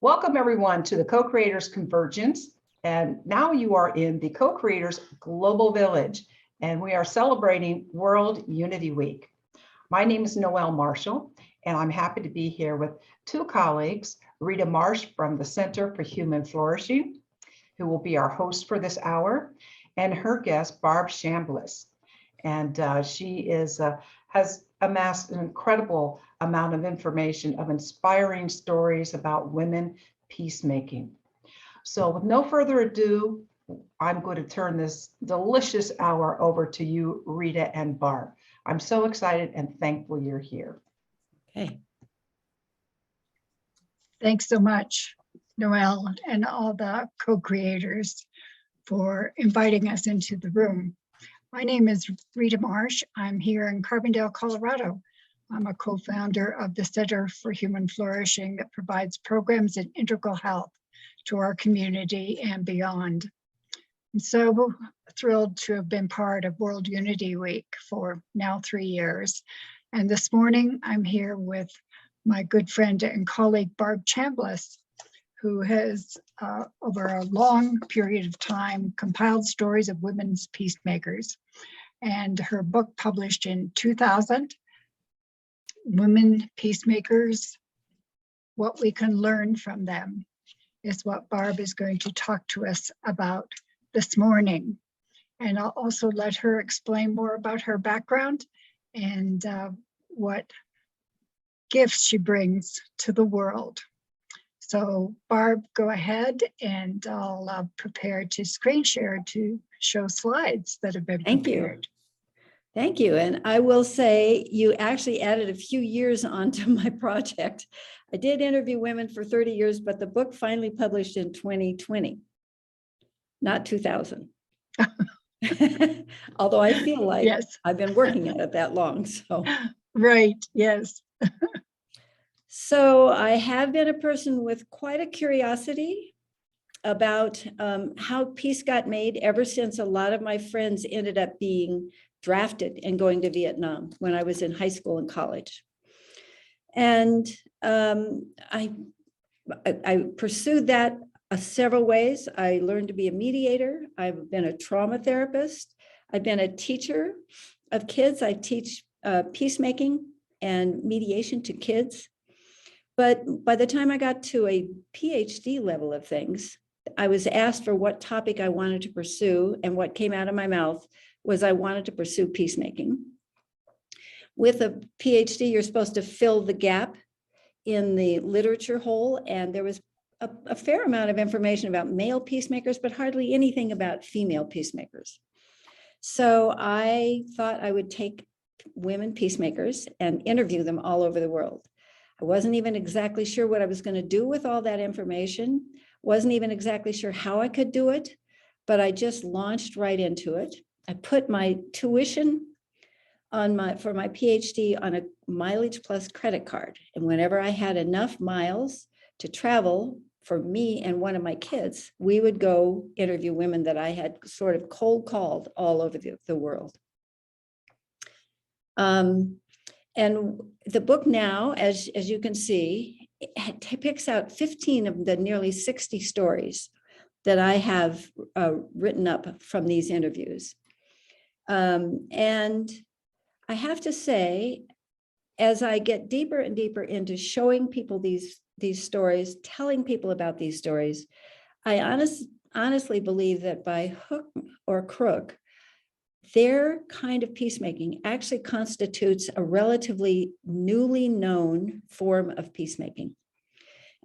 Welcome everyone to the Co-Creators Convergence. And now you are in the Co-Creators Global Village, and we are celebrating World Unity Week. My name is Noelle Marshall, and I'm happy to be here with two colleagues, Rita Marsh from the Center for Human Flourishing, who will be our host for this hour, and her guest, Barbe Chambliss. And she has amassed an incredible amount of information of inspiring stories about women peacemaking. So with no further ado, I'm going to turn this delicious hour over to you, Rita and Barb. I'm so excited and thankful you're here. Okay. Thanks so much, Noelle, and all the co-creators for inviting us into the room. My name is Rita Marsh. I'm here in Carbondale, Colorado. I'm a co-founder of the Center for Human Flourishing that provides programs in integral health to our community and beyond. And so thrilled to have been part of World Unity Week for now 3 years. And this morning I'm here with my good friend and colleague, Barbe Chambliss, who has, over a long period of time, compiled stories of women's peacemakers. And her book published in 2000, Women Peacemakers, What We Can Learn from Them, is what Barbe is going to talk to us about this morning. And I'll also let her explain more about her background and what gifts she brings to the world. So Barbe, go ahead, and I'll prepare to screen share to show slides that have been prepared. Thank you. And I will say you actually added a few years onto my project. I did interview women for 30 years, but the book finally published in 2020, not 2000. Although I feel like Yes. I've been working at it that long. So Right, yes. So I have been a person with quite a curiosity about how peace got made ever since a lot of my friends ended up being drafted and going to Vietnam when I was in high school and college. And I pursued that several ways. I learned to be a mediator. I've been a trauma therapist. I've been a teacher of kids. I teach peacemaking and mediation to kids. But by the time I got to a PhD level of things, I was asked for what topic I wanted to pursue, and what came out of my mouth was I wanted to pursue peacemaking. With a PhD, you're supposed to fill the gap in the literature hole, and there was a fair amount of information about male peacemakers, but hardly anything about female peacemakers. So I thought I would take women peacemakers and interview them all over the world. I wasn't even exactly sure what I was going to do with all that information, wasn't even exactly sure how I could do it, but I just launched right into it. I put my tuition on for my PhD on a mileage plus credit card. And whenever I had enough miles to travel for me and one of my kids, we would go interview women that I had sort of cold called all over the world. And the book now, as you can see, it picks out 15 of the nearly 60 stories that I have written up from these interviews. And I have to say, as I get deeper and deeper into showing people these stories, telling people about these stories, I honestly believe that by hook or crook, their kind of peacemaking actually constitutes a relatively newly known form of peacemaking.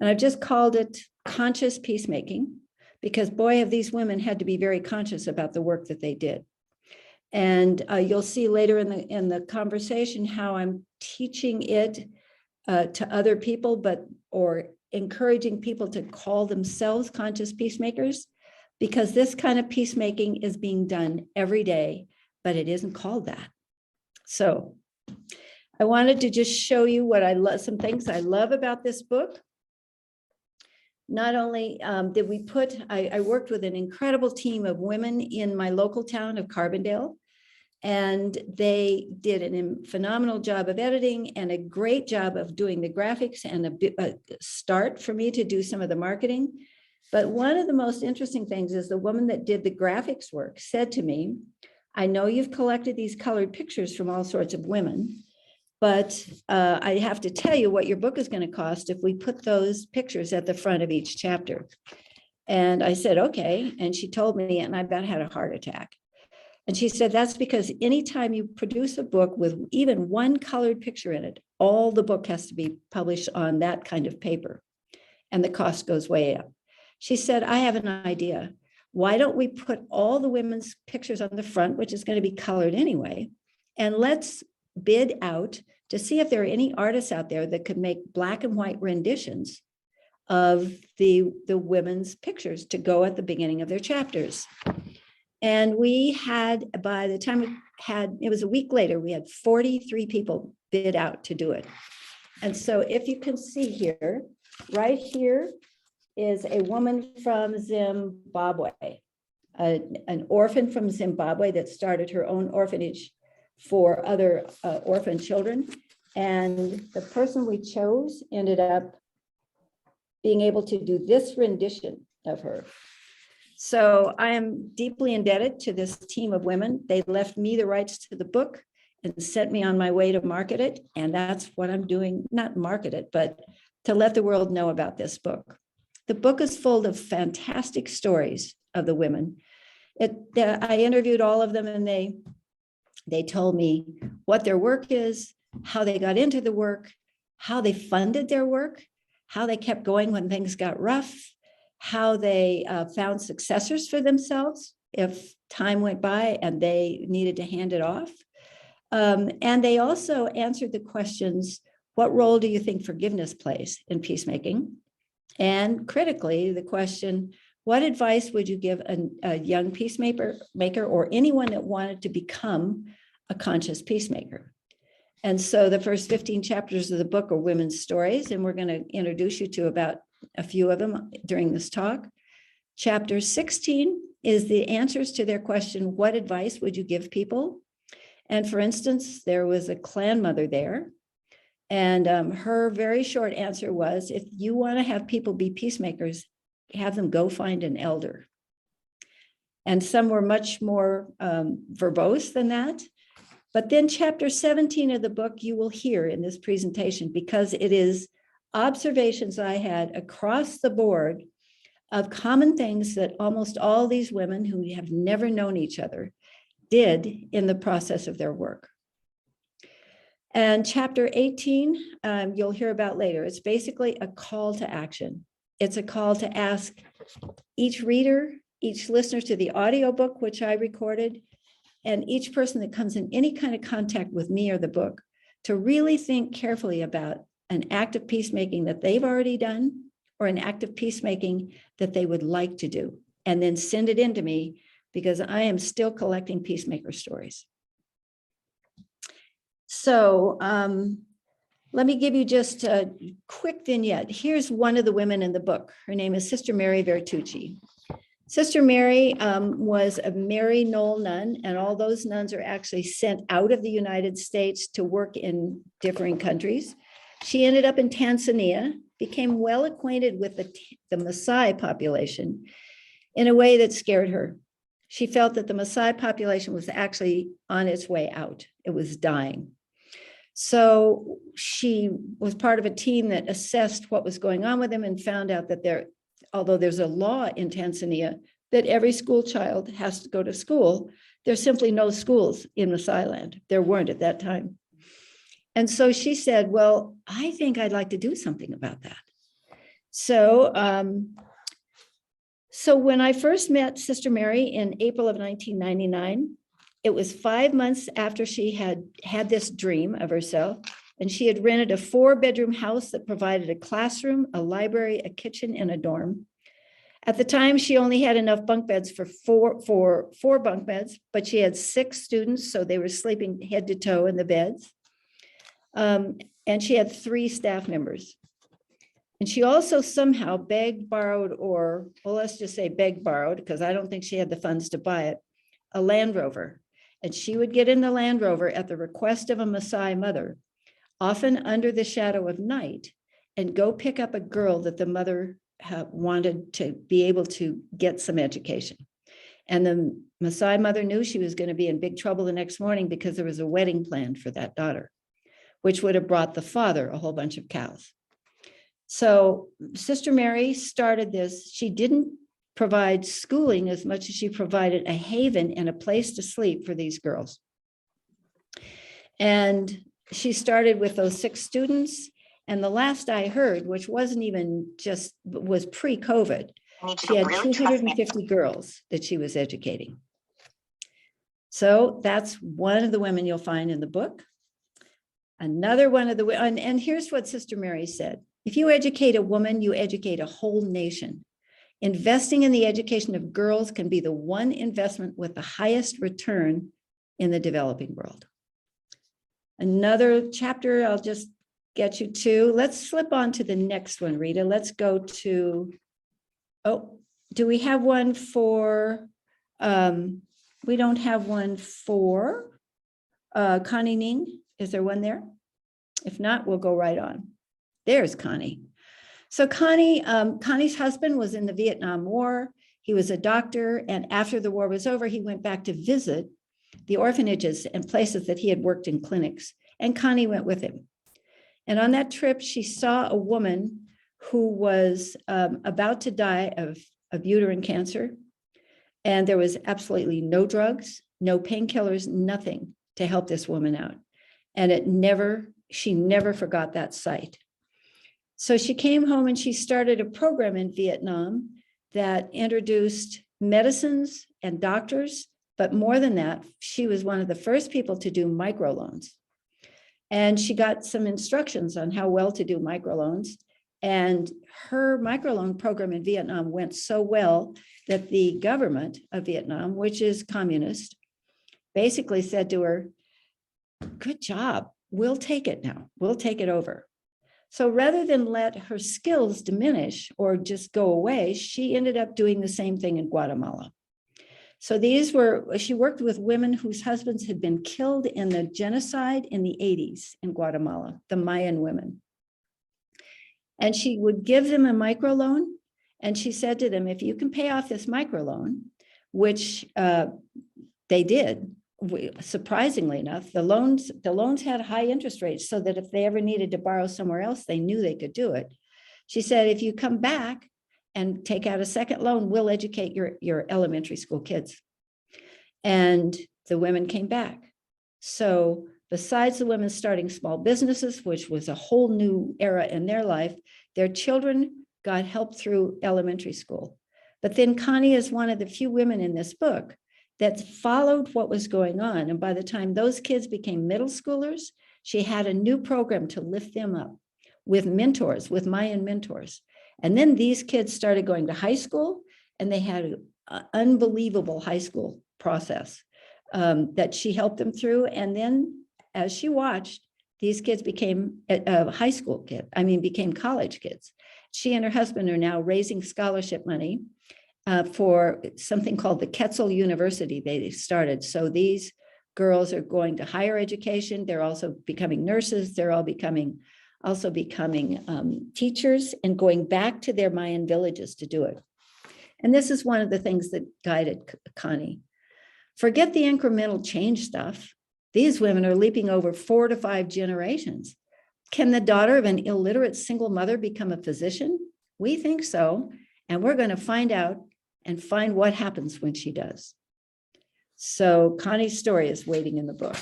And I've just called it conscious peacemaking because, boy, have these women had to be very conscious about the work that they did. And you'll see later in the conversation how I'm teaching it to other people, or encouraging people to call themselves conscious peacemakers, because this kind of peacemaking is being done every day, but it isn't called that. So I wanted to just show you what I love, some things I love about this book. Not only did we I worked with an incredible team of women in my local town of Carbondale, And they did a phenomenal job of editing and a great job of doing the graphics and a start for me to do some of the marketing. But one of the most interesting things is the woman that did the graphics work said to me, I know you've collected these colored pictures from all sorts of women, but I have to tell you what your book is going to cost if we put those pictures at the front of each chapter. And I said, okay. And she told me, and I about had a heart attack. And she said, that's because anytime you produce a book with even one colored picture in it, all the book has to be published on that kind of paper. And the cost goes way up. She said, I have an idea. Why don't we put all the women's pictures on the front, which is going to be colored anyway, and let's bid out to see if there are any artists out there that could make black and white renditions of the women's pictures to go at the beginning of their chapters. And we had, by the time it was a week later, we had 43 people bid out to do it. And so if you can see here, right here is a woman from Zimbabwe, an orphan from Zimbabwe that started her own orphanage for other orphan children. And the person we chose ended up being able to do this rendition of her. So I am deeply indebted to this team of women. They left me the rights to the book and sent me on my way to market it. And that's what I'm doing, not market it, but to let the world know about this book. The book is full of fantastic stories of the women. I interviewed all of them, and they told me what their work is, how they got into the work, how they funded their work, how they kept going when things got rough, how they found successors for themselves if time went by and they needed to hand it off. And they also answered the questions, what role do you think forgiveness plays in peacemaking? And critically, the question, what advice would you give a young peacemaker or anyone that wanted to become a conscious peacemaker? And so the first 15 chapters of the book are women's stories, and we're going to introduce you to about a few of them during this talk. Chapter 16 is the answers to their question, what advice would you give people? And for instance, there was a clan mother there, and her very short answer was, if you want to have people be peacemakers, have them go find an elder. And some were much more verbose than that. But then chapter 17 of the book you will hear in this presentation, because it is observations I had across the board of common things that almost all these women who have never known each other did in the process of their work. And chapter 18, you'll hear about later. It's basically a call to action. It's a call to ask each reader, each listener to the audiobook, which I recorded, and each person that comes in any kind of contact with me or the book to really think carefully about an act of peacemaking that they've already done or an act of peacemaking that they would like to do, and then send it in to me, because I am still collecting peacemaker stories. So let me give you just a quick vignette. Here's one of the women in the book. Her name is Sister Mary Vertucci. Sister Mary was a Mary Knoll nun, and all those nuns are actually sent out of the United States to work in different countries. She ended up in Tanzania, became well acquainted with the Maasai population in a way that scared her. She felt that the Maasai population was actually on its way out. It was dying. So she was part of a team that assessed what was going on with them and found out that although there's a law in Tanzania that every school child has to go to school, there's simply no schools in Maasai land. There weren't at that time. And so she said, well, I think I'd like to do something about that. So, so when I first met Sister Mary in April of 1999, it was 5 months after she had this dream of herself, and she had rented a 4-bedroom house that provided a classroom, a library, a kitchen, and a dorm. At the time, she only had enough bunk beds for four bunk beds, but she had 6 students, so they were sleeping head to toe in the beds. And she had 3 staff members. And she also somehow begged, borrowed, or, well, let's just say begged, borrowed, because I don't think she had the funds to buy it, a Land Rover. and she would get in the Land Rover at the request of a Maasai mother, often under the shadow of night, and go pick up a girl that the mother wanted to be able to get some education. And the Maasai mother knew she was going to be in big trouble the next morning because there was a wedding planned for that daughter, which would have brought the father a whole bunch of cows. So Sister Mary started this. She didn't provide schooling as much as she provided a haven and a place to sleep for these girls. And she started with those 6 students. And the last I heard, which wasn't even just, was pre-COVID, she had 250 girls that she was educating. So that's one of the women you'll find in the book. Another one of the, and here's what Sister Mary said. If you educate a woman, you educate a whole nation. Investing in the education of girls can be the one investment with the highest return in the developing world. Another chapter I'll just get you to. Let's flip on to the next one, Rita. Let's go to, oh, do we have one for, we don't have one for Connie Ning. Is there one there? If not, we'll go right on. There's Connie. So Connie's husband was in the Vietnam War. He was a doctor, and after the war was over, he went back to visit the orphanages and places that he had worked in clinics, and Connie went with him. And on that trip, she saw a woman who was about to die of uterine cancer, and there was absolutely no drugs, no painkillers, nothing to help this woman out. And she never forgot that sight. So she came home and she started a program in Vietnam that introduced medicines and doctors, but more than that, she was one of the first people to do microloans. And she got some instructions on how well to do microloans. And her microloan program in Vietnam went so well that the government of Vietnam, which is communist, basically said to her, "Good job, we'll take it now, we'll take it over." So rather than let her skills diminish or just go away, she ended up doing the same thing in Guatemala. So she worked with women whose husbands had been killed in the genocide in the 80s in Guatemala, the Mayan women. And she would give them a microloan. And she said to them, if you can pay off this microloan, which they did, surprisingly enough, the loans had high interest rates so that if they ever needed to borrow somewhere else, they knew they could do it. She said, if you come back and take out a second loan, we'll educate your elementary school kids. And the women came back. So besides the women starting small businesses, which was a whole new era in their life, their children got help through elementary school. But then Connie is one of the few women in this book that followed what was going on. And by the time those kids became middle schoolers, she had a new program to lift them up with mentors, with Mayan mentors. And then these kids started going to high school, and they had an unbelievable high school process that she helped them through. And then as she watched, these kids became became college kids. She and her husband are now raising scholarship money for something called the Quetzal University they started. So these girls are going to higher education. They're also becoming nurses. They're all becoming teachers and going back to their Mayan villages to do it. And this is one of the things that guided Connie. Forget the incremental change stuff. These women are leaping over 4 to 5 generations. Can the daughter of an illiterate single mother become a physician? We think so. And we're going to find out and find what happens when she does. So Connie's story is waiting in the book.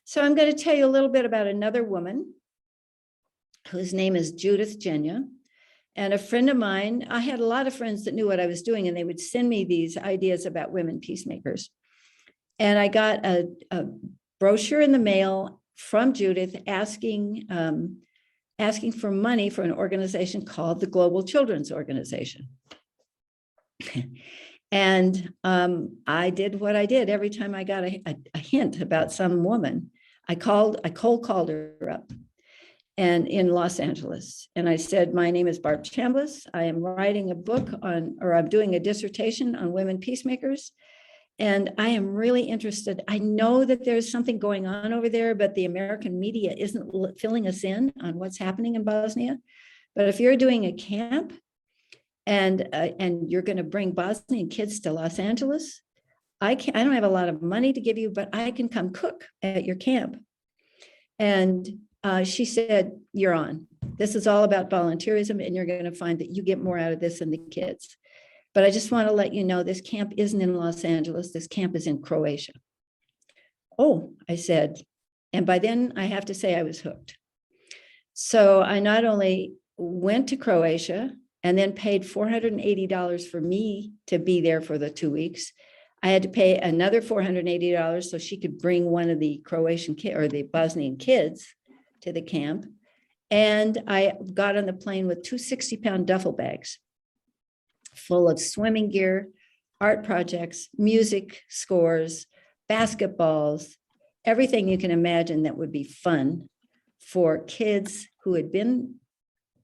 So I'm going to tell you a little bit about another woman whose name is Judith Genya. And a friend of mine, I had a lot of friends that knew what I was doing, and they would send me these ideas about women peacemakers. And I got a brochure in the mail from Judith asking for money for an organization called the Global Children's Organization. And I did what I did every time I got a hint about some woman. I cold called her up and in Los Angeles. And I said, my name is Barbe Chambliss. I am writing a book I'm doing a dissertation on women peacemakers. And I am really interested. I know that there's something going on over there, but the American media isn't filling us in on what's happening in Bosnia. But if you're doing a camp and you're going to bring Bosnian kids to Los Angeles, I don't have a lot of money to give you, but I can come cook at your camp. And she said, you're on. This is all about volunteerism, and you're going to find that you get more out of this than the kids. But I just want to let you know, this camp isn't in Los Angeles. This camp is in Croatia. Oh, I said, and by then I have to say I was hooked. So I not only went to Croatia and then paid $480 for me to be there for the 2 weeks. I had to pay another $480 so she could bring one of the Croatian or the Bosnian kids to the camp. And I got on the plane with 2 60-pound duffel bags full of swimming gear, art projects, music scores, basketballs, everything you can imagine that would be fun for kids who had been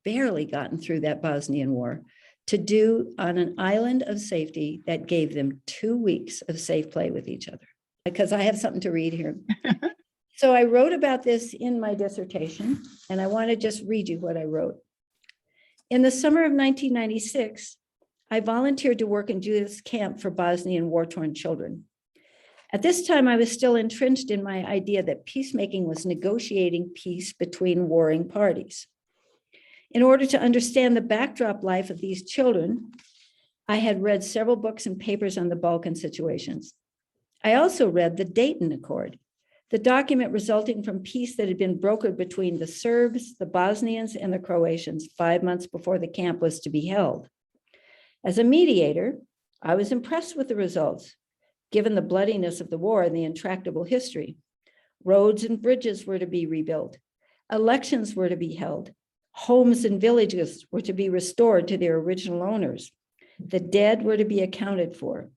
barely gotten through that Bosnian War to do on an island of safety that gave them 2 weeks of safe play with each other. Because I have something to read here. So I wrote about this in my dissertation, and I want to just read you what I wrote. In the summer of 1996, I volunteered to work in Judith's camp for Bosnian war-torn children. At this time, I was still entrenched in my idea that peacemaking was negotiating peace between warring parties. In order to understand the backdrop life of these children, I had read several books and papers on the Balkan situations. I also read the Dayton Accord, the document resulting from peace that had been brokered between the Serbs, the Bosnians, and the Croatians 5 months before the camp was to be held. As a mediator, I was impressed with the results, given the bloodiness of the war and the intractable history. Roads and bridges were to be rebuilt. Elections were to be held. Homes and villages were to be restored to their original owners. The dead were to be accounted for.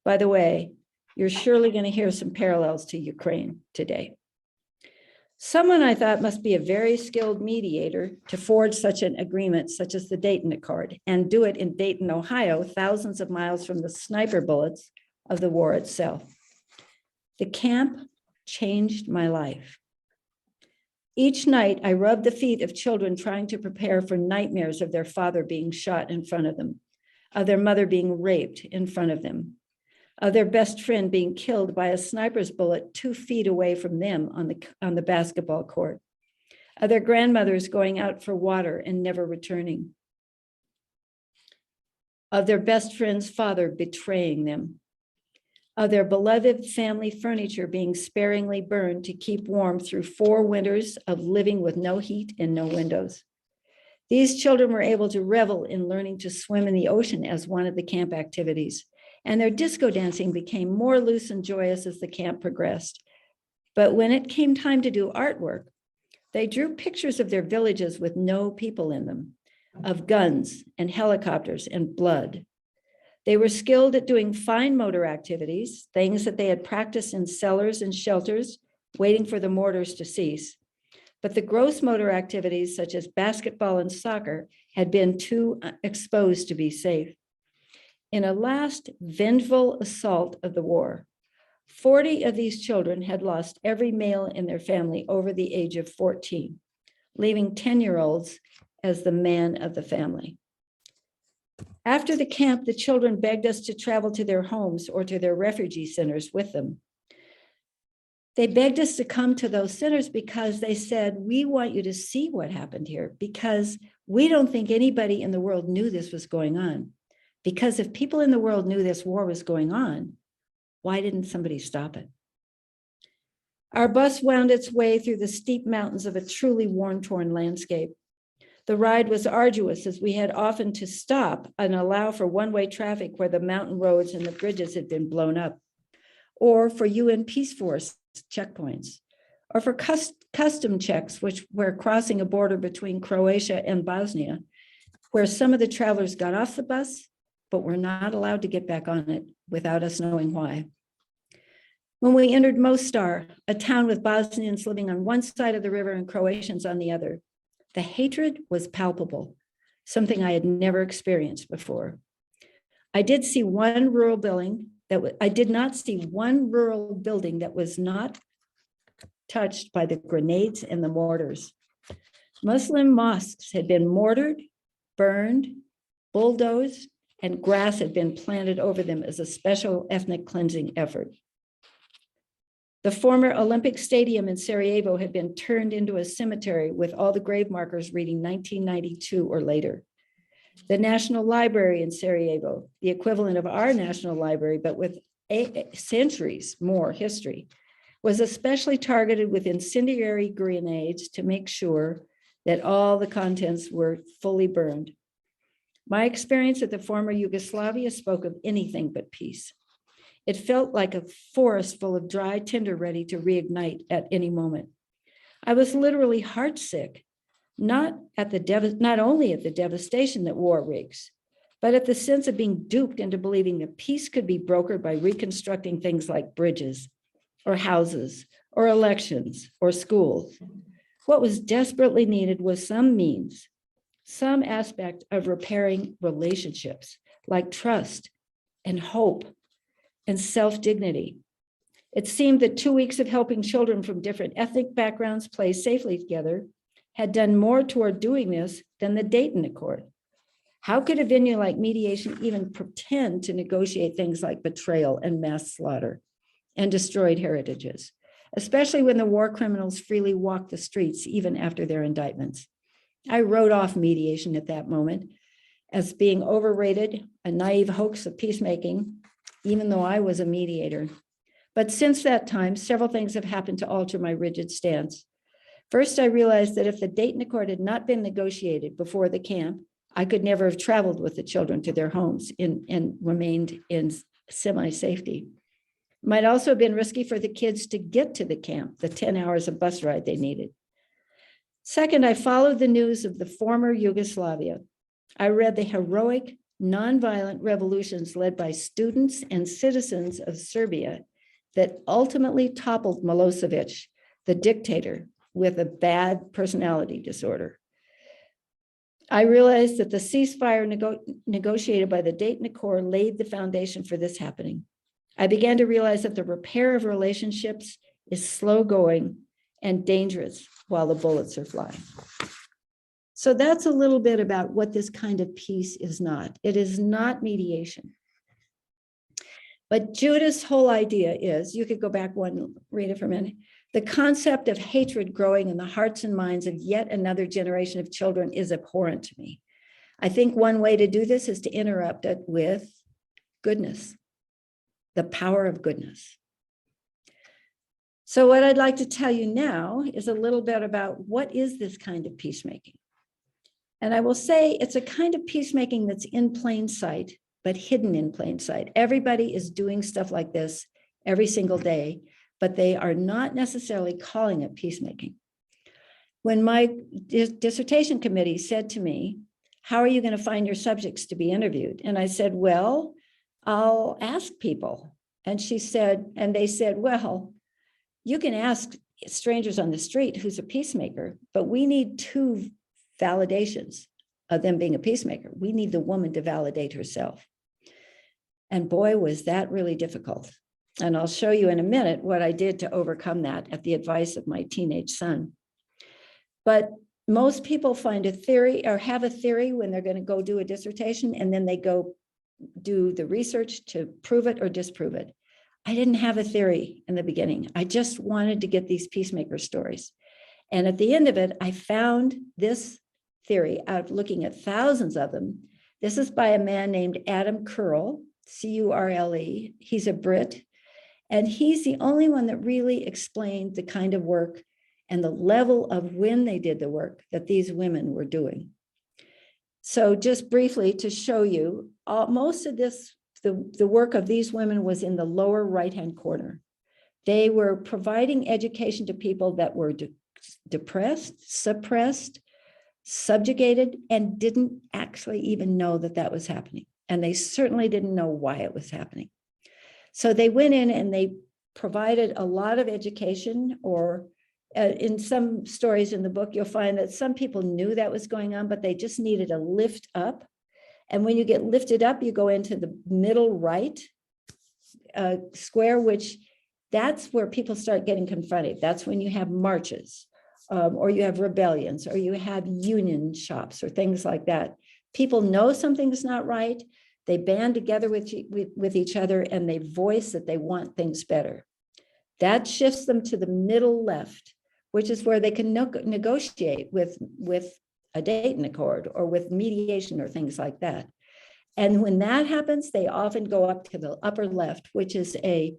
By the way, you're surely going to hear some parallels to Ukraine today. Someone I thought must be a very skilled mediator to forge such an agreement, such as the Dayton Accord, and do it in Dayton, Ohio, thousands of miles from the sniper bullets of the war itself. The camp changed my life. Each night, I rubbed the feet of children trying to prepare for nightmares of their father being shot in front of them, of their mother being raped in front of them, of their best friend being killed by a sniper's bullet 2 feet away from them on the basketball court, of their grandmothers going out for water and never returning, of their best friend's father betraying them, of their beloved family furniture being sparingly burned to keep warm through 4 winters of living with no heat and no windows. These children were able to revel in learning to swim in the ocean as one of the camp activities, and their disco dancing became more loose and joyous as the camp progressed. But when it came time to do artwork, they drew pictures of their villages with no people in them, of guns and helicopters and blood. They were skilled at doing fine motor activities, things that they had practiced in cellars and shelters, waiting for the mortars to cease. But the gross motor activities, such as basketball and soccer, had been too exposed to be safe. In a last vengeful assault of the war, 40 of these children had lost every male in their family over the age of 14, leaving 10-year-olds as the man of the family. After the camp, the children begged us to travel to their homes or to their refugee centers with them. They begged us to come to those centers because they said, we want you to see what happened here, because we don't think anybody in the world knew this was going on. Because if people in the world knew this war was going on, why didn't somebody stop it? Our bus wound its way through the steep mountains of a truly war-torn landscape. The ride was arduous, as we had often to stop and allow for one-way traffic where the mountain roads and the bridges had been blown up, or for UN Peace Force checkpoints, or for custom checks, which were crossing a border between Croatia and Bosnia, where some of the travelers got off the bus, but were not allowed to get back on it without us knowing why. When we entered Mostar, a town with Bosnians living on one side of the river and Croatians on the other, the hatred was palpable, something I had never experienced before. I did see one rural building I did not see one rural building that was not touched by the grenades and the mortars. Muslim mosques had been mortared, burned, bulldozed, and grass had been planted over them as a special ethnic cleansing effort. The former Olympic Stadium in Sarajevo had been turned into a cemetery with all the grave markers reading 1992 or later. The National Library in Sarajevo, the equivalent of our National Library, but with centuries more history, was especially targeted with incendiary grenades to make sure that all the contents were fully burned. My experience at the former Yugoslavia spoke of anything but peace. It felt like a forest full of dry tinder ready to reignite at any moment. I was literally heartsick, not only at the devastation that war wreaks, but at the sense of being duped into believing that peace could be brokered by reconstructing things like bridges or houses or elections or schools. What was desperately needed was some means, some aspect of repairing relationships like trust and hope and self-dignity. It seemed that 2 weeks of helping children from different ethnic backgrounds play safely together had done more toward doing this than the Dayton Accord. How could a venue like mediation even pretend to negotiate things like betrayal and mass slaughter and destroyed heritages, especially when the war criminals freely walked the streets even after their indictments? I wrote off mediation at that moment as being overrated, a naive hoax of peacemaking, even though I was a mediator. But since that time, several things have happened to alter my rigid stance. First, I realized that if the Dayton Accord had not been negotiated before the camp, I could never have traveled with the children to their homes and remained in semi-safety. It might also have been risky for the kids to get to the camp, the 10 hours of bus ride they needed. Second, I followed the news of the former Yugoslavia. I read the heroic, nonviolent revolutions led by students and citizens of Serbia that ultimately toppled Milosevic, the dictator with a bad personality disorder. I realized that the ceasefire negotiated by the Dayton Accord laid the foundation for this happening. I began to realize that the repair of relationships is slow going and dangerous while the bullets are flying. So that's a little bit about what this kind of peace is not. It is not mediation. But Judith's whole idea is, you could go back one, read it for a minute. The concept of hatred growing in the hearts and minds of yet another generation of children is abhorrent to me. I think one way to do this is to interrupt it with goodness, the power of goodness. So what I'd like to tell you now is a little bit about what is this kind of peacemaking. And I will say it's a kind of peacemaking that's in plain sight, but hidden in plain sight. Everybody is doing stuff like this every single day, but they are not necessarily calling it peacemaking. When my dissertation committee said to me, how are you going to find your subjects to be interviewed? And I said, well, I'll ask people. And they said, well, you can ask strangers on the street who's a peacemaker, but we need 2 validations of them being a peacemaker. We need the woman to validate herself. And boy, was that really difficult. And I'll show you in a minute what I did to overcome that at the advice of my teenage son. But most people find a theory or have a theory when they're going to go do a dissertation, and then they go do the research to prove it or disprove it. I didn't have a theory in the beginning. I just wanted to get these peacemaker stories. And at the end of it, I found this theory out of looking at thousands of them. This is by a man named Adam Curle, C-U-R-L-E. He's a Brit. And he's the only one that really explained the kind of work and the level of when they did the work that these women were doing. So just briefly to show you, most of this, the work of these women was in the lower right-hand corner. They were providing education to people that were depressed, suppressed, subjugated, and didn't actually even know that that was happening. And they certainly didn't know why it was happening. So they went in and they provided a lot of education, or in some stories in the book, you'll find that some people knew that was going on, but they just needed a lift up. And when you get lifted up, you go into the middle right. square, which that's where people start getting confronted. That's when you have marches, or you have rebellions, or you have union shops or things like that. People know something's not right. They band together with each other and they voice that they want things better. That shifts them to the middle left, which is where they can negotiate with a Dayton Accord or with mediation or things like that. And when that happens, they often go up to the upper left, which is a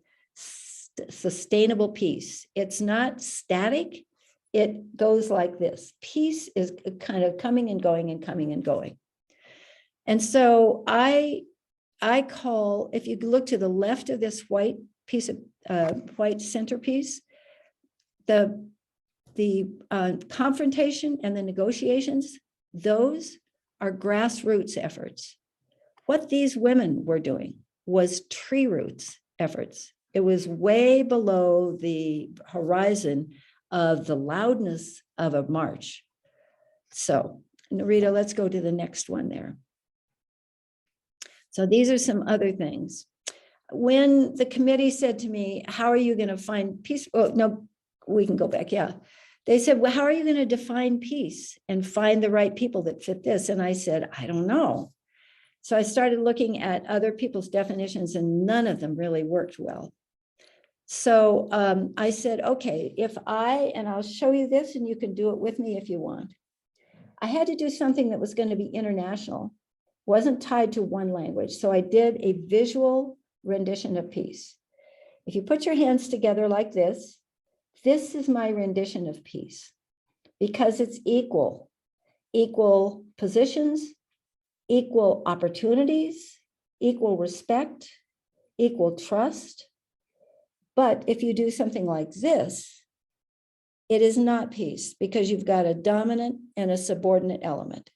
sustainable peace. It's not static. It goes like this. Peace is kind of coming and going and coming and going. And so I call, if you look to the left of this white piece of white centerpiece, the confrontation and the negotiations, those are grassroots efforts. What these women were doing was tree roots efforts. It was way below the horizon of the loudness of a march. So, Narita, let's go to the next one there. So these are some other things. When the committee said to me, how are you going to find peace? Oh, no, we can go back. Yeah. They said, well, how are you going to define peace and find the right people that fit this? And I said, I don't know. So I started looking at other people's definitions and none of them really worked well. So I said, okay, and I'll show you this and you can do it with me if you want. I had to do something that was going to be international, wasn't tied to one language. So I did a visual rendition of peace. If you put your hands together like this is my rendition of peace because it's equal positions, equal opportunities, equal respect, equal trust. But if you do something like this, it is not peace because you've got a dominant and a subordinate element.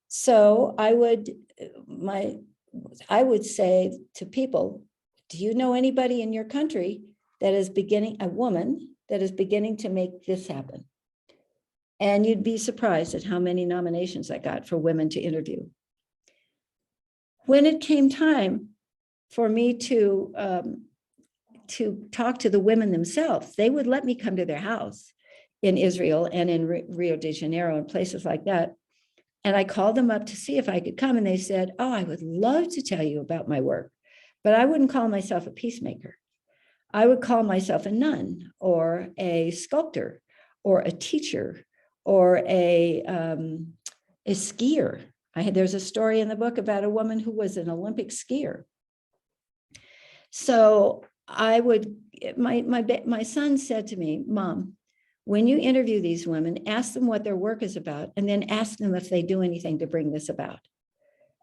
So I would say to people, do you know anybody in your country that is a woman that is beginning to make this happen? And you'd be surprised at how many nominations I got for women to interview. When it came time for me to talk to the women themselves, they would let me come to their house in Israel and in Rio de Janeiro and places like that. And I called them up to see if I could come. And they said, oh, I would love to tell you about my work, but I wouldn't call myself a peacemaker. I would call myself a nun or a sculptor or a teacher or a skier. There's a story in the book about a woman who was an Olympic skier. So my son said to me, Mom, when you interview these women, ask them what their work is about, and then ask them if they do anything to bring this about.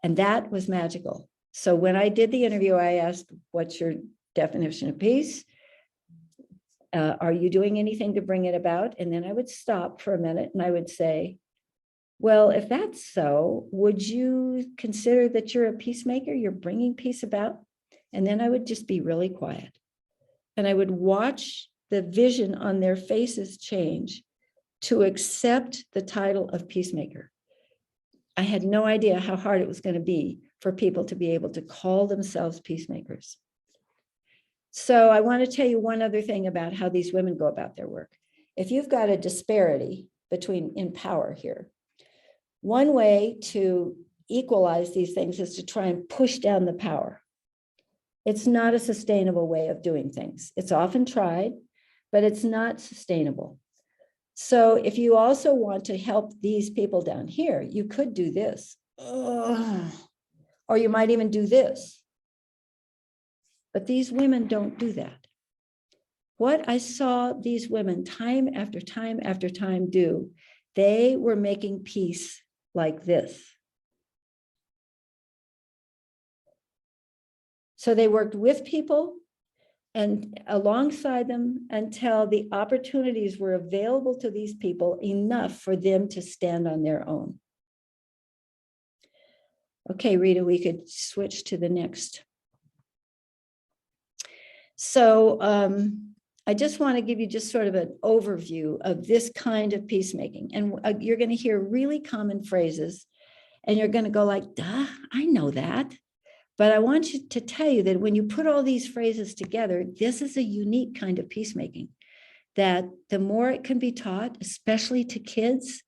And that was magical. So when I did the interview, I asked, what's your definition of peace? Are you doing anything to bring it about? And then I would stop for a minute and I would say, well, if that's so, would you consider that you're a peacemaker? You're bringing peace about? And then I would just be really quiet. And I would watch the vision on their faces change to accept the title of peacemaker. I had no idea how hard it was going to be for people to be able to call themselves peacemakers. So I want to tell you one other thing about how these women go about their work. If you've got a disparity in power here, one way to equalize these things is to try and push down the power. It's not a sustainable way of doing things. It's often tried, but it's not sustainable. So if you also want to help these people down here, you could do this. Or you might even do this. But these women don't do that. What I saw these women time after time after time do, they were making peace like this. So they worked with people and alongside them until the opportunities were available to these people enough for them to stand on their own. Okay, Rita, we could switch to the next. So I just want to give you just sort of an overview of this kind of peacemaking. And you're going to hear really common phrases and you're going to go like, duh, I know that. But I want you to tell you that when you put all these phrases together, this is a unique kind of peacemaking, that the more it can be taught, especially to kids,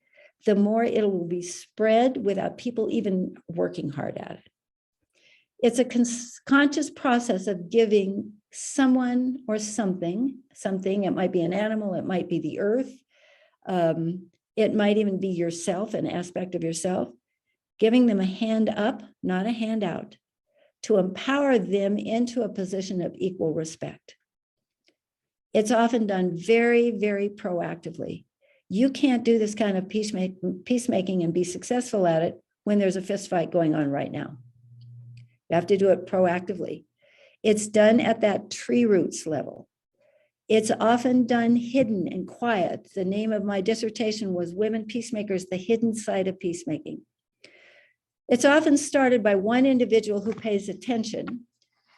the more it will be spread without people even working hard at it. It's a conscious process of giving someone or something, it might be an animal, it might be the earth, it might even be yourself, an aspect of yourself, giving them a hand up, not a handout, to empower them into a position of equal respect. It's often done very, very proactively. You can't do this kind of peacemaking and be successful at it when there's a fist fight going on right now. You have to do it proactively. It's done at that tree roots level. It's often done hidden and quiet. The name of my dissertation was Women Peacemakers, the Hidden Side of Peacemaking. It's often started by one individual who pays attention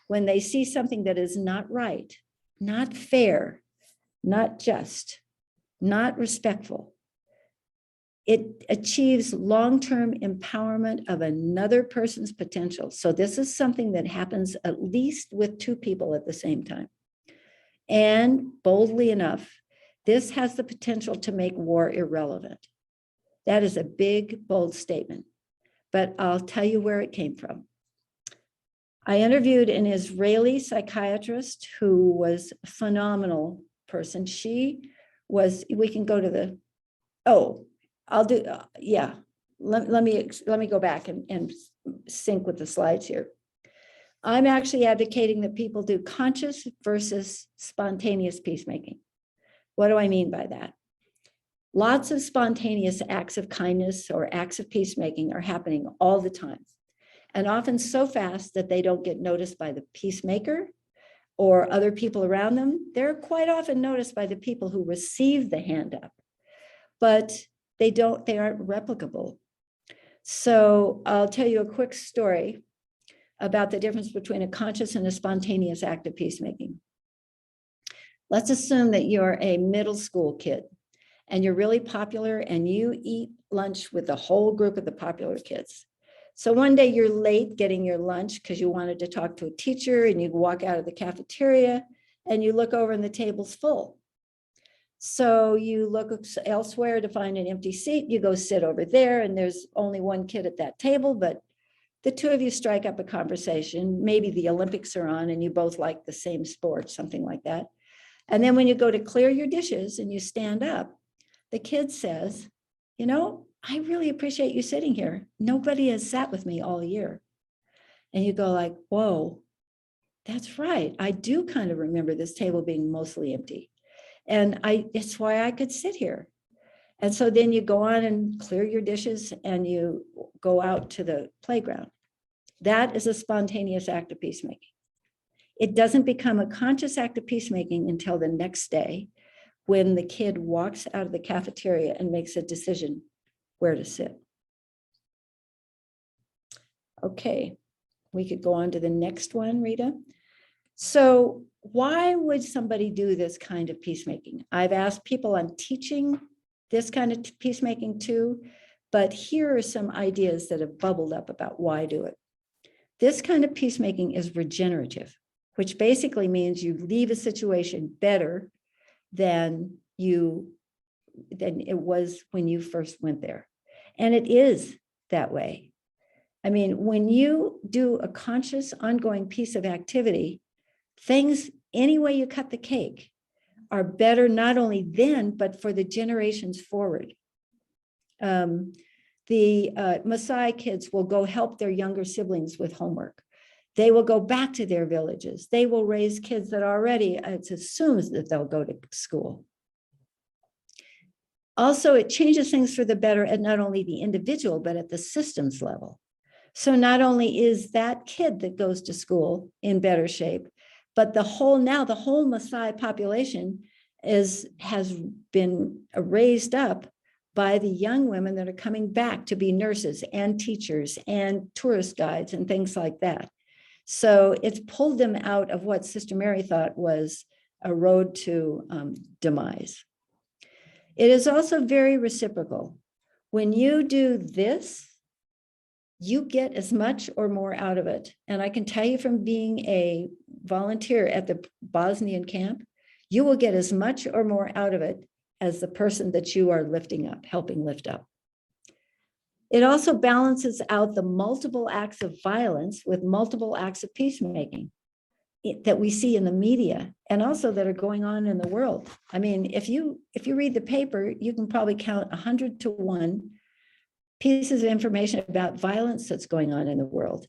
when they see something that is not right, not fair, not just, not respectful. It achieves long-term empowerment of another person's potential. So this is something that happens at least with two people at the same time. And boldly enough, this has the potential to make war irrelevant. That is a big, bold statement, but I'll tell you where it came from. I interviewed an Israeli psychiatrist who was a phenomenal person. She was, we can go to the, let me go back and sync with the slides here. I'm actually advocating that people do conscious versus spontaneous peacemaking. What do I mean by that? Lots of spontaneous acts of kindness or acts of peacemaking are happening all the time, and often so fast that they don't get noticed by the peacemaker or other people around them. They're quite often noticed by the people who receive the hand up, but they aren't replicable. So I'll tell you a quick story about the difference between a conscious and a spontaneous act of peacemaking. Let's assume that you're a middle school kid and you're really popular and you eat lunch with the whole group of the popular kids. So one day you're late getting your lunch because you wanted to talk to a teacher, and you walk out of the cafeteria and you look over and the table's full. So you look elsewhere to find an empty seat, you go sit over there, and there's only one kid at that table, but the two of you strike up a conversation. Maybe the Olympics are on and you both like the same sport, something like that. And then when you go to clear your dishes and you stand up, the kid says, you know, I really appreciate you sitting here. Nobody has sat with me all year. And you go like, whoa, that's right. I do kind of remember this table being mostly empty. And it's why I could sit here. And so then you go on and clear your dishes and you go out to the playground. That is a spontaneous act of peacemaking. It doesn't become a conscious act of peacemaking until the next day, when the kid walks out of the cafeteria and makes a decision where to sit. Okay, we could go on to the next one, Rita. So why would somebody do this kind of peacemaking? I've asked people I'm teaching this kind of peacemaking too, but here are some ideas that have bubbled up about why do it. This kind of peacemaking is regenerative, which basically means you leave a situation better than it was when you first went there. And it is that way. I mean, when you do a conscious, ongoing piece of activity, things, any way you cut the cake, are better not only then, but for the generations forward. The Maasai kids will go help their younger siblings with homework. They will go back to their villages. They will raise kids that already, it's assumed that they'll go to school. Also, it changes things for the better at not only the individual, but at the systems level. So not only is that kid that goes to school in better shape, but the whole Maasai population has been raised up by the young women that are coming back to be nurses and teachers and tourist guides and things like that. So it's pulled them out of what Sister Mary thought was a road to demise. It is also very reciprocal. When you do this, you get as much or more out of it. And I can tell you from being a volunteer at the Bosnian camp, you will get as much or more out of it as the person that you are lifting up, helping lift up. It also balances out the multiple acts of violence with multiple acts of peacemaking that we see in the media and also that are going on in the world. I mean, if you read the paper, you can probably count 100 to 1 pieces of information about violence that's going on in the world.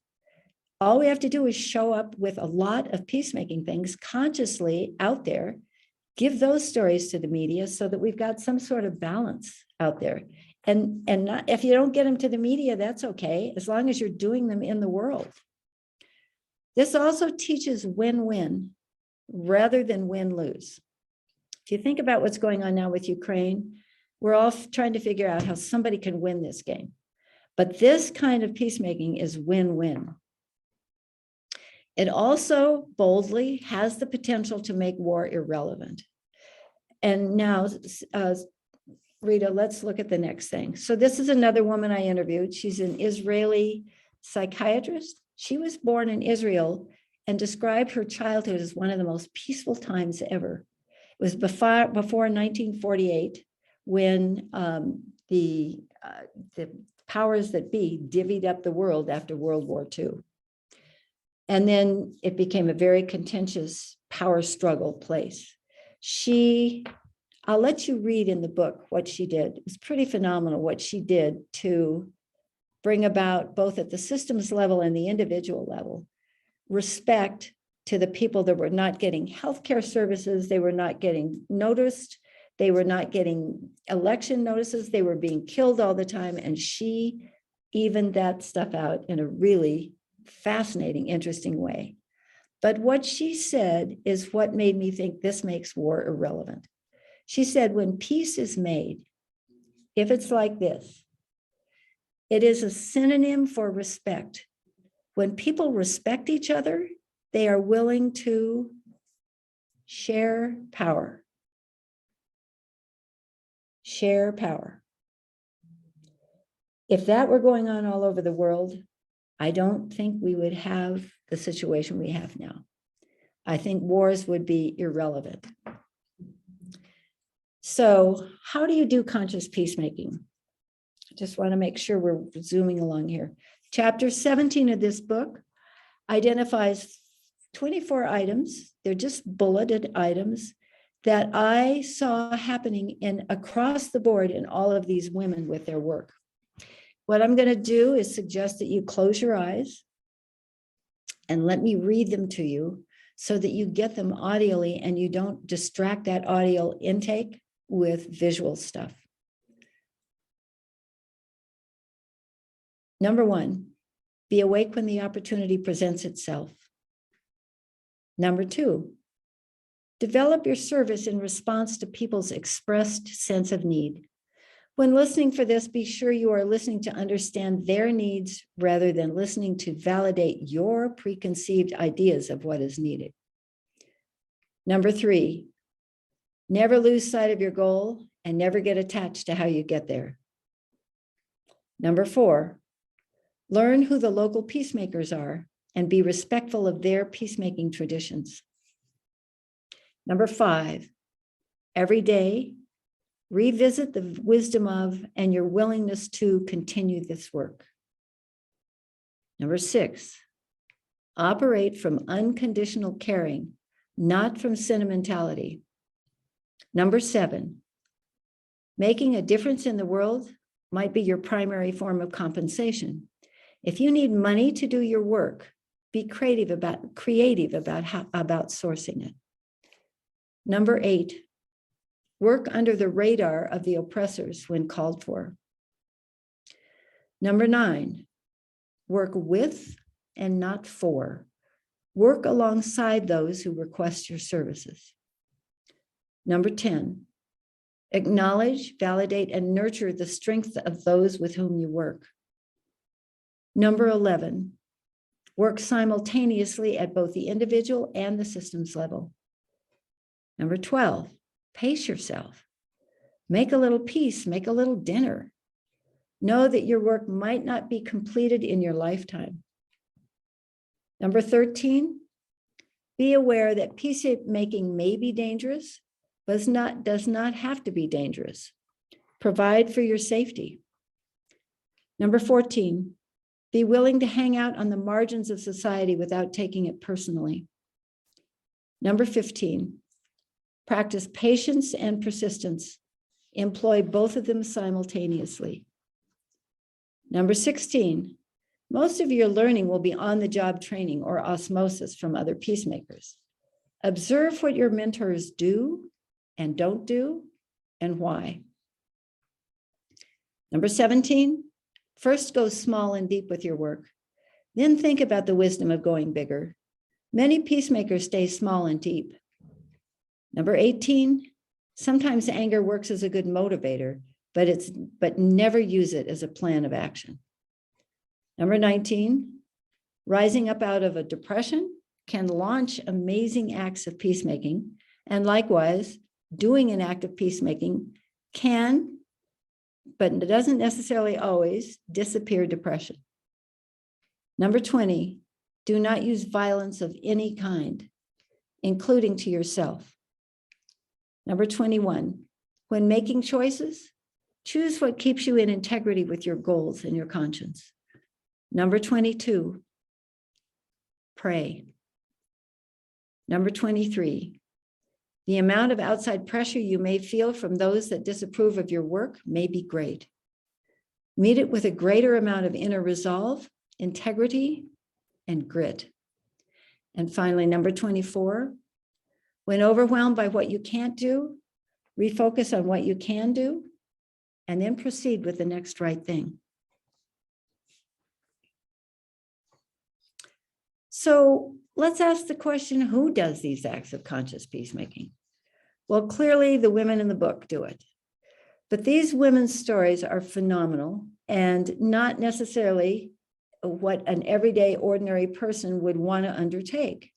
All we have to do is show up with a lot of peacemaking things consciously out there, give those stories to the media so that we've got some sort of balance out there. And not, if you don't get them to the media, that's okay, as long as you're doing them in the world. This also teaches win-win rather than win-lose. If you think about what's going on now with Ukraine, we're all trying to figure out how somebody can win this game. But this kind of peacemaking is win-win. It also boldly has the potential to make war irrelevant. And now, Rita, let's look at the next thing. So this is another woman I interviewed. She's an Israeli psychiatrist. She was born in Israel and described her childhood as one of the most peaceful times ever. It was before 1948 when the powers that be divvied up the world after World War II. And then it became a very contentious power struggle place. I'll let you read in the book what she did. It was pretty phenomenal what she did to bring about, both at the systems level and the individual level, respect to the people that were not getting healthcare services, they were not getting noticed, they were not getting election notices, they were being killed all the time, and she evened that stuff out in a really fascinating, interesting way. But what she said is what made me think this makes war irrelevant. She said, when peace is made, if it's like this, it is a synonym for respect. When people respect each other, they are willing to share power. Share power. If that were going on all over the world, I don't think we would have the situation we have now. I think wars would be irrelevant. So how do you do conscious peacemaking? I just want to make sure we're zooming along here. Chapter 17 of this book identifies 24 items. They're just bulleted items that I saw happening across the board in all of these women with their work. What I'm going to do is suggest that you close your eyes and let me read them to you so that you get them audially and you don't distract that audio intake with visual stuff. Number 1, be awake when the opportunity presents itself. Number 2, develop your service in response to people's expressed sense of need. When listening for this, be sure you are listening to understand their needs rather than listening to validate your preconceived ideas of what is needed. Number 3, never lose sight of your goal and never get attached to how you get there. Number 4, learn who the local peacemakers are and be respectful of their peacemaking traditions. Number 5, every day, revisit the wisdom of and your willingness to continue this work. Number 6, operate from unconditional caring, not from sentimentality. Number 7, making a difference in the world might be your primary form of compensation. If you need money to do your work, be creative about sourcing it. Number 8, work under the radar of the oppressors when called for. Number 9, work with and not for. Work alongside those who request your services. Number 10, acknowledge, validate, and nurture the strength of those with whom you work. Number 11, work simultaneously at both the individual and the systems level. Number 12, pace yourself. Make a little peace, make a little dinner. Know that your work might not be completed in your lifetime. Number 13, be aware that peacemaking may be dangerous, but does not have to be dangerous. Provide for your safety. Number 14, be willing to hang out on the margins of society without taking it personally. Number 15, practice patience and persistence. Employ both of them simultaneously. Number 16, most of your learning will be on-the-job training or osmosis from other peacemakers. Observe what your mentors do and don't do and why. Number 17, first go small and deep with your work. Then think about the wisdom of going bigger. Many peacemakers stay small and deep. Number 18, sometimes anger works as a good motivator, but never use it as a plan of action. Number 19, rising up out of a depression can launch amazing acts of peacemaking, and likewise, doing an act of peacemaking can, but it doesn't necessarily always, disappear depression. Number 20, do not use violence of any kind, including to yourself. Number 21, when making choices, choose what keeps you in integrity with your goals and your conscience. Number 22, pray. Number 23, the amount of outside pressure you may feel from those that disapprove of your work may be great. Meet it with a greater amount of inner resolve, integrity, and grit. And finally, number 24, when overwhelmed by what you can't do, refocus on what you can do, and then proceed with the next right thing. So let's ask the question, who does these acts of conscious peacemaking? Well, clearly the women in the book do it. But these women's stories are phenomenal and not necessarily what an everyday ordinary person would want to undertake.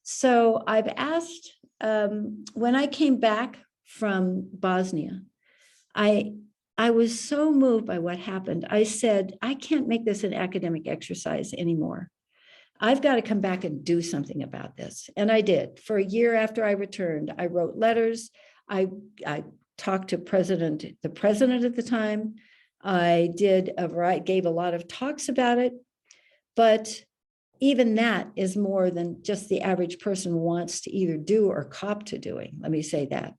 So I've asked, when I came back from Bosnia, I was so moved by what happened. I said, I can't make this an academic exercise anymore. I've got to come back and do something about this. And I did. For a year after I returned, I wrote letters. I talked to the president at the time. I gave a lot of talks about it. But even that is more than just the average person wants to either do or cop to doing. Let me say that.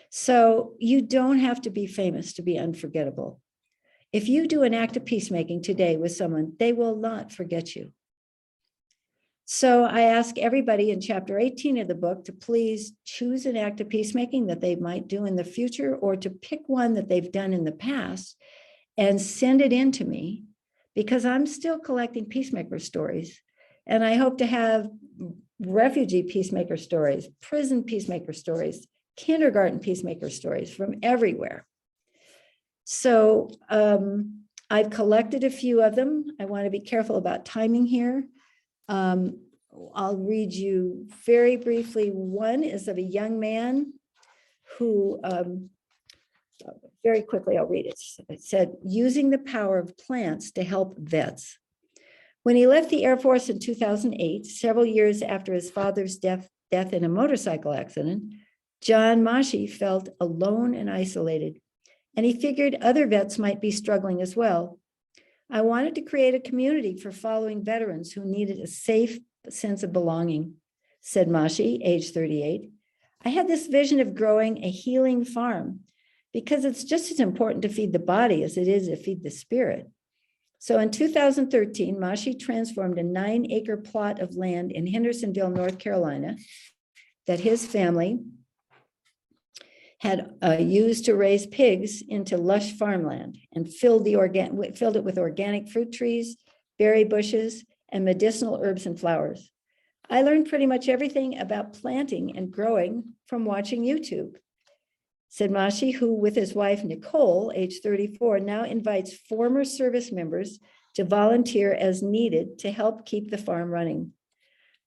So you don't have to be famous to be unforgettable. If you do an act of peacemaking today with someone, they will not forget you. So I ask everybody in chapter 18 of the book to please choose an act of peacemaking that they might do in the future, or to pick one that they've done in the past and send it in to me, because I'm still collecting peacemaker stories. And I hope to have refugee peacemaker stories, prison peacemaker stories, kindergarten peacemaker stories from everywhere. So I've collected a few of them. I want to be careful about timing here. I'll read you very briefly. One is of a young man who, very quickly, I'll read it. It said, using the power of plants to help vets. When he left the Air Force in 2008, several years after his father's death in a motorcycle accident, John Mashi felt alone and isolated, and he figured other vets might be struggling as well. I wanted to create a community for following veterans who needed a safe sense of belonging, said Mashi, age 38. I had this vision of growing a healing farm because it's just as important to feed the body as it is to feed the spirit. So in 2013, Mashi transformed a 9-acre plot of land in Hendersonville, North Carolina, that his family had used to raise pigs into lush farmland, and filled it with organic fruit trees, berry bushes, and medicinal herbs and flowers. I learned pretty much everything about planting and growing from watching YouTube, said Mashi, who with his wife, Nicole, age 34, now invites former service members to volunteer as needed to help keep the farm running.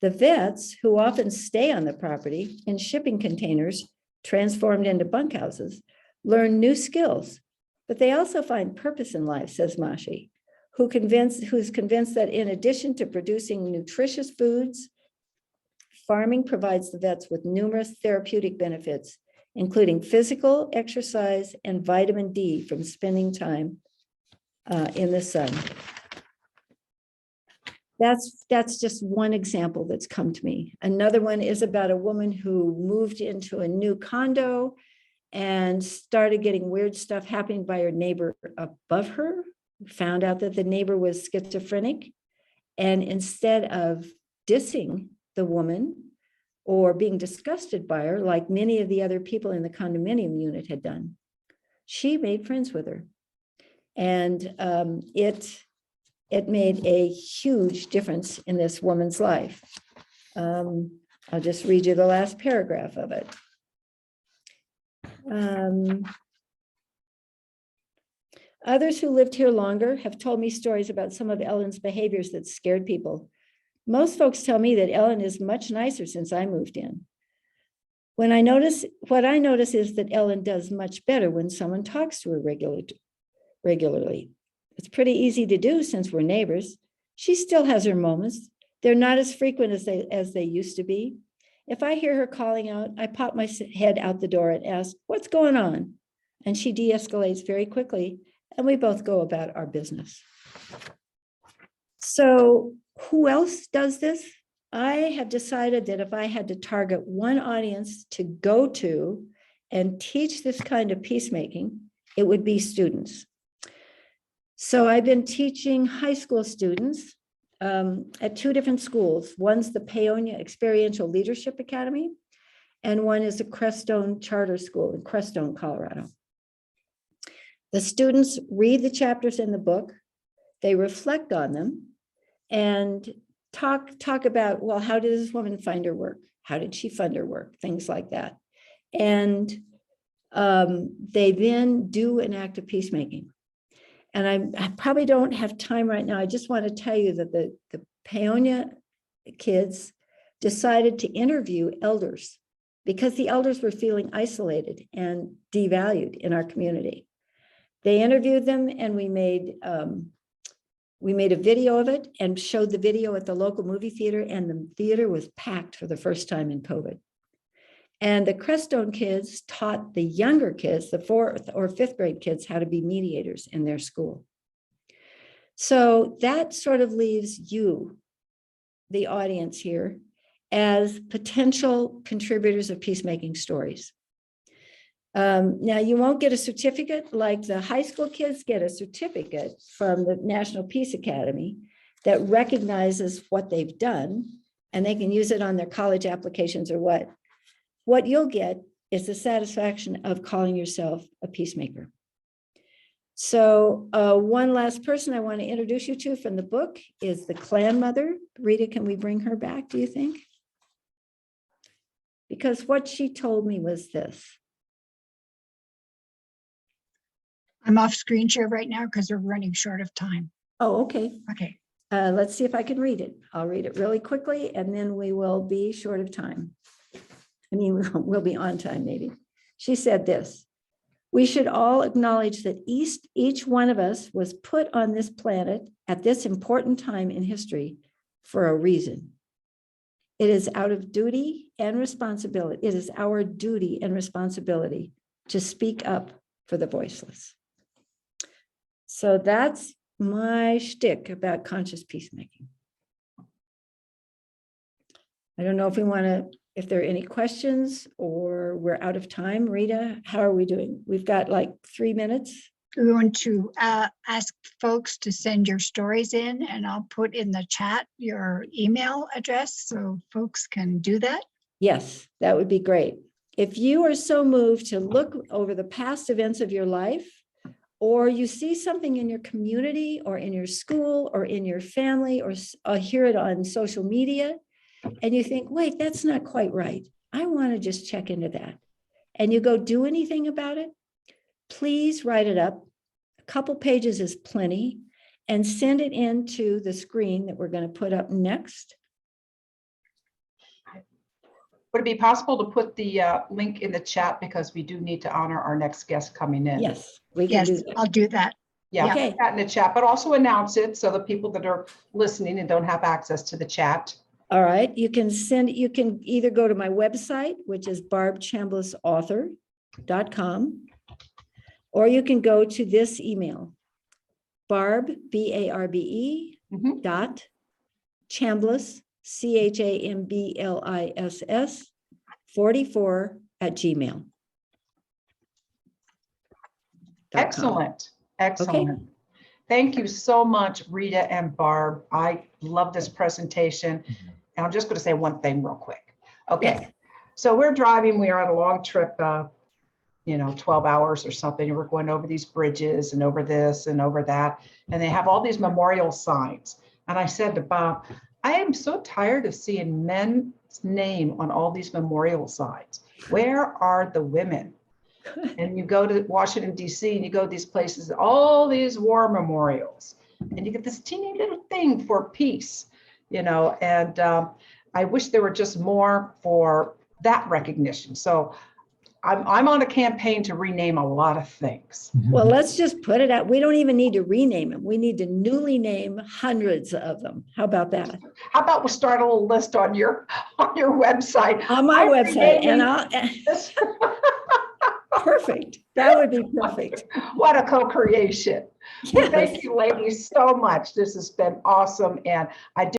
The vets, who often stay on the property in shipping containers transformed into bunkhouses, learn new skills But they also find purpose in life, says Mashi, who's convinced that in addition to producing nutritious foods, farming provides the vets with numerous therapeutic benefits, including physical exercise and vitamin D from spending time in the sun. That's just one example that's come to me. Another one is about a woman who moved into a new condo and started getting weird stuff happening by her neighbor above her, found out that the neighbor was schizophrenic. And instead of dissing the woman or being disgusted by her, like many of the other people in the condominium unit had done, she made friends with her. And it made a huge difference in this woman's life. I'll just read you the last paragraph of it. Others who lived here longer have told me stories about some of Ellen's behaviors that scared people. Most folks tell me that Ellen is much nicer since I moved in. What I notice is that Ellen does much better when someone talks to her regularly. It's pretty easy to do since we're neighbors. She still has her moments. They're not as frequent as they used to be. If I hear her calling out, I pop my head out the door and ask, "What's going on?" And she de-escalates very quickly, and we both go about our business. So who else does this? I have decided that if I had to target one audience to go to and teach this kind of peacemaking, it would be students. So I've been teaching high school students at two different schools. One's the Peonia Experiential Leadership Academy, and one is the Crestone Charter School in Crestone, Colorado. The students read the chapters in the book, they reflect on them, and talk about, well, how did this woman find her work? How did she fund her work? Things like that. And they then do an act of peacemaking. And I probably don't have time right now. I just want to tell you that the Peonia kids decided to interview elders because the elders were feeling isolated and devalued in our community. They interviewed them, and we made a video of it and showed the video at the local movie theater, and the theater was packed for the first time in COVID. And the Crestone kids taught the younger kids, the 4th or 5th grade kids, how to be mediators in their school. So that sort of leaves you, the audience here, as potential contributors of peacemaking stories. Now, you won't get a certificate like the high school kids get a certificate from the National Peace Academy that recognizes what they've done, and they can use it on their college applications or what. What you'll get is the satisfaction of calling yourself a peacemaker. So one last person I want to introduce you to from the book is the clan mother. Rita, can we bring her back, do you think? Because what she told me was this. I'm off screen share right now because we're running short of time. Oh, okay. Okay. Let's see if I can read it. I'll read it really quickly, and then we will be short of time. I mean, we'll be on time, maybe. She said this: we should all acknowledge that each one of us was put on this planet at this important time in history for a reason. It is out of duty and responsibility. It is our duty and responsibility to speak up for the voiceless. So that's my shtick about conscious peacemaking. I don't know if we want to, if there are any questions or we're out of time. Rita, how are we doing? We've got like 3 minutes. We want to ask folks to send your stories in, and I'll put in the chat your email address so folks can do that. Yes, that would be great. If you are so moved to look over the past events of your life, or you see something in your community or in your school or in your family, or hear it on social media, and you think, wait, that's not quite right, I want to just check into that, and you go do anything about it, please write it up. A couple pages is plenty, and send it into the screen that we're going to put up next. Would it be possible to put the link in the chat because we do need to honor our next guest coming in? Yes, we can Yes, do that. I'll do that. Yeah, Okay. put that in the chat, but also announce it so the people that are listening and don't have access to the chat. All right, you can either go to my website, which is barbechamblissauthor.com, or you can go to this email, Barbe, B-A-R-B-E, Mhm. dot Chambliss, CHAMBLISS, 44 at gmail. Excellent, excellent. Thank you so much, Rita and Barb. I love this presentation. And I'm just going to say one thing real quick. Okay, Yes. so we're driving, we are on a long trip, 12 hours or something. And we're going over these bridges and over this and over that. And they have all these memorial signs. And I said to Bob, I am so tired of seeing men's name on all these memorial signs. Where are the women? And you go to Washington, D.C., and you go to these places, all these war memorials, and you get this teeny little thing for peace, and I wish there were just more for that recognition. So I'm on a campaign to rename a lot of things. Well, let's just put it out. We don't even need to rename them. We need to newly name hundreds of them. How about that? How about we start a little list on your website? On my I'm website, and renaming this. perfect. That would be perfect. What a co-creation. Yes. Thank you, ladies, so much. This has been awesome. And I do